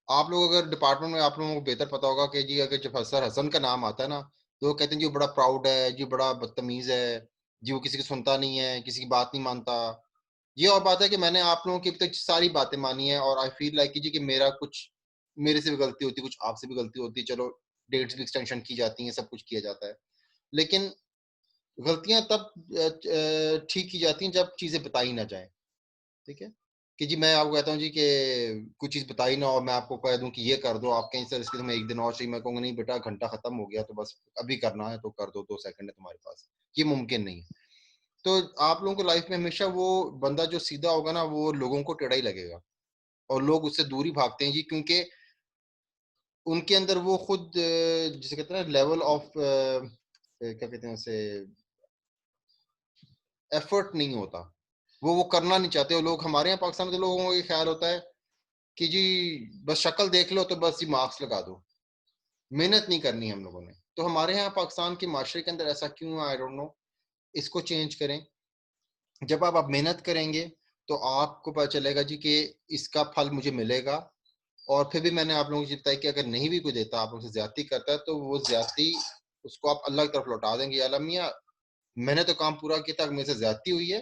आप लोग अगर डिपार्टमेंट में, आप लोगों को बेहतर पता होगा कि जी अगर जब सर हसन का नाम आता है ना, तो वो कहते हैं जी वो बड़ा प्राउड है, जी बड़ा बदतमीज है, जी वो किसी की सुनता नहीं है, किसी की बात नहीं मानता। ये और बात है कि मैंने आप लोगों की अब तक सारी बातें मानी है और आई फील लाइक जी कि मेरा कुछ, मेरे से भी गलती होती है, कुछ आपसे भी गलती होती है, चलो डेट्स भी एक्सटेंशन की जाती हैं, सब कुछ किया जाता है, लेकिन गलतियां तब ठीक की जाती हैं जब चीजें बताई ना जाए। ठीक है, कि जी मैं आपको कहता हूँ जी कि कुछ चीज बताई ना और मैं आपको कह दूं कि ये कर दो, आप कहीं सर इसके तुम्हें एक दिन और चाहिए, मैं कहूँगा नहीं बेटा घंटा खत्म हो गया तो बस अभी करना है तो कर दो, 2 सेकंड है तुम्हारे पास, ये मुमकिन नहीं है। तो आप लोगों को लाइफ में हमेशा वो बंदा जो सीधा होगा ना, वो लोगों को टेढ़ा ही लगेगा और लोग उससे दूरी भागते हैं जी, क्योंकि उनके अंदर वो खुद जिसे कहते हैं लेवल ऑफ क्या कहते हैं उसे, एफर्ट नहीं होता, वो करना नहीं चाहते। वो लोग हमारे यहाँ पाकिस्तान में तो लोगों को ये ख्याल होता है कि जी बस शक्ल देख लो तो बस ये मार्क्स लगा दो, मेहनत नहीं करनी हम लोगों ने। तो हमारे यहाँ पाकिस्तान के माशरे के अंदर ऐसा क्यों है, आई डोंट नो। इसको चेंज करें। जब आप मेहनत करेंगे तो आपको पता चलेगा जी कि इसका फल मुझे मिलेगा। और फिर भी मैंने आप लोगों को बताया कि अगर नहीं भी कोई देता, आप उनसे ज्यादती करता है, तो वो ज्यादती उसको आप अल्लाह की तरफ लौटा देंगे। या अल्लाह मियां, मैंने तो काम पूरा किया था, मेरे से ज्यादती हुई है,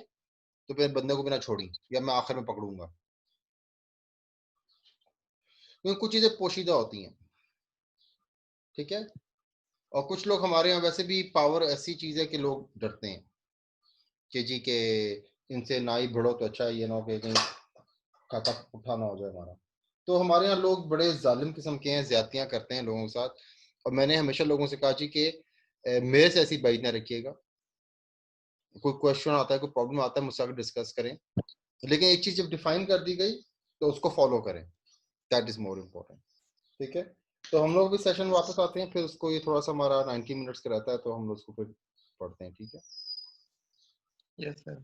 तो फिर बंदे को बिना छोड़ी या मैं आखिर में पकड़ूंगा। क्योंकि कुछ चीजें पोशीदा होती हैं, ठीक है। और कुछ लोग हमारे यहाँ वैसे भी पावर ऐसी चीज है कि लोग डरते हैं कि जी के इनसे ना ही भिड़ो तो अच्छा, ये ना हो कि कहीं खाता उठा ना हो जाए हमारा। तो हमारे यहाँ लोग बड़े जालिम किस्म के हैं, ज्यादतियां करते हैं लोगों के साथ। और मैंने हमेशा लोगों से कहा जी कि मेरे से ऐसी बात ना रखिएगा। कोई क्वेश्चन आता है, कोई प्रॉब्लम आता है, मुझसे आगे डिस्कस करें, लेकिन एक चीज जब डिफाइन कर दी गई तो उसको फॉलो करें। दैट इज मोर इम्पोर्टेंट, ठीक है। तो हम लोग भी सेशन वापस आते हैं, फिर उसको ये थोड़ा सा हमारा 90 मिनट्स का रहता है, तो हम लोग उसको फिर पढ़ते हैं, ठीक है। Yes sir.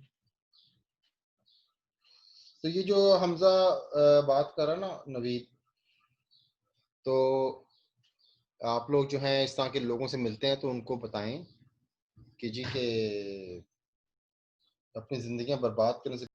तो ये जो हमजा बात कर रहा ना नवीद, तो आप लोग जो हैं इस तरह के लोगों से मिलते हैं तो उनको बताएं कि जी के अपनी जिंदगियां बर्बाद करने से